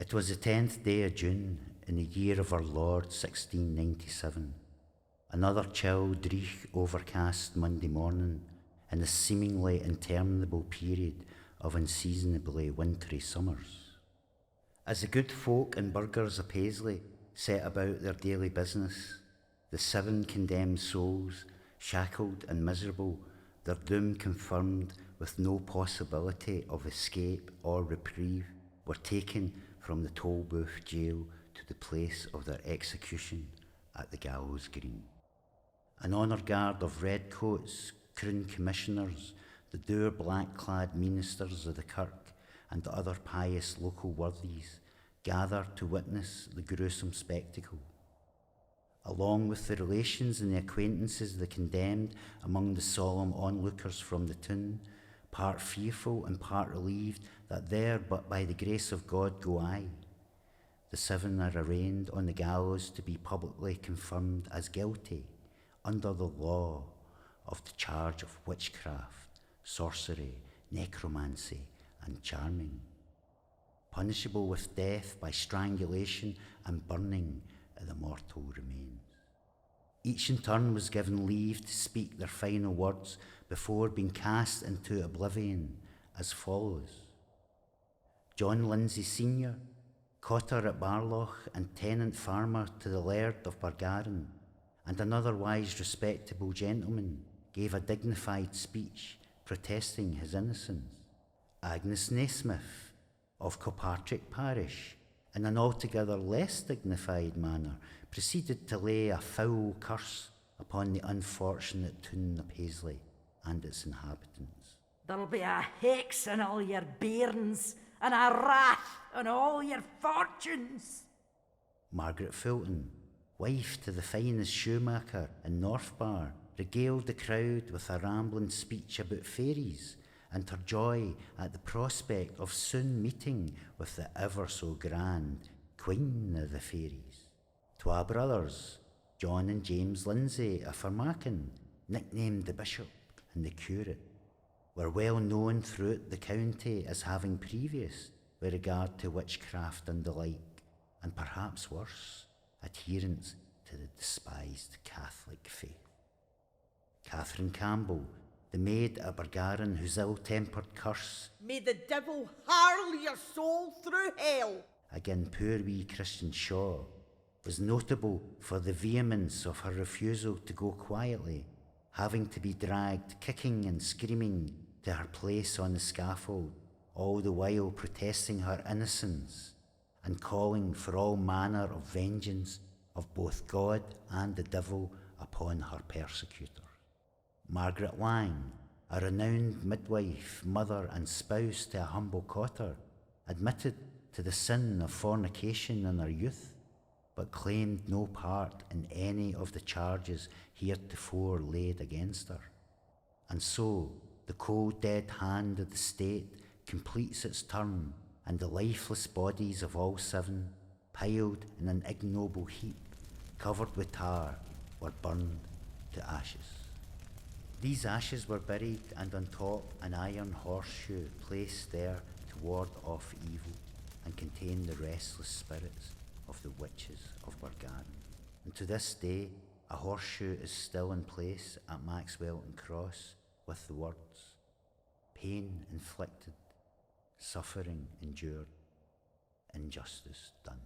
It was the 10th day of June in the year of our Lord 1697. Another chill, dreich, overcast Monday morning in the seemingly interminable period of unseasonably wintry summers. As the good folk and burghers of Paisley set about their daily business, the 7 condemned souls, shackled and miserable, their doom confirmed with no possibility of escape or reprieve, were taken from the Tolbooth jail to the place of their execution at the Gallows Green. An honour guard of redcoats, crown commissioners, the dour black-clad ministers of the kirk, and other pious local worthies gathered to witness the gruesome spectacle. Along with the relations and the acquaintances of the condemned among the solemn onlookers from the town, part fearful and part relieved that there but by the grace of God go I, the 7 are arraigned on the gallows to be publicly confirmed as guilty under the law of the charge of witchcraft, sorcery, necromancy and charming, punishable with death by strangulation and burning of the mortal remains. Each in turn was given leave to speak their final words before being cast into oblivion as follows. John Lindsay Senior, cotter at Barloch and tenant farmer to the Laird of Bargarin, and an otherwise respectable gentleman, gave a dignified speech protesting his innocence. Agnes Naismith, of Kilpatrick parish, in an altogether less dignified manner, proceeded to lay a foul curse upon the unfortunate town of Paisley and its inhabitants. There'll be a hex on all your bairns, and a wrath on all your fortunes. Margaret Fulton, wife to the finest shoemaker in North Bar, regaled the crowd with a rambling speech about fairies and her joy at the prospect of soon meeting with the ever so grand Queen of the Fairies. Twa brothers, John and James Lindsay of Fermakin, nicknamed the Bishop and the Curate, were well known throughout the county as having previous with regard to witchcraft and the like, and perhaps worse, adherence to the despised Catholic faith. Catherine Campbell, the maid at Bargarin whose ill-tempered curse, "May the devil harl your soul through hell," again poor wee Christian Shaw, was notable for the vehemence of her refusal to go quietly, having to be dragged kicking and screaming to her place on the scaffold, all the while protesting her innocence and calling for all manner of vengeance of both God and the devil upon her persecutor. Margaret Lang, a renowned midwife, mother and spouse to a humble cotter, admitted to the sin of fornication in her youth, but claimed no part in any of the charges heretofore laid against her. And so the cold dead hand of the state completes its term, and the lifeless bodies of all 7, piled in an ignoble heap, covered with tar, were burned to ashes. These ashes were buried, and on top an iron horseshoe placed there to ward off evil and contain the restless spirits of the witches of Bargarin. And to this day a horseshoe is still in place at Maxwellton Cross with the words, "Pain inflicted, suffering endured, injustice done."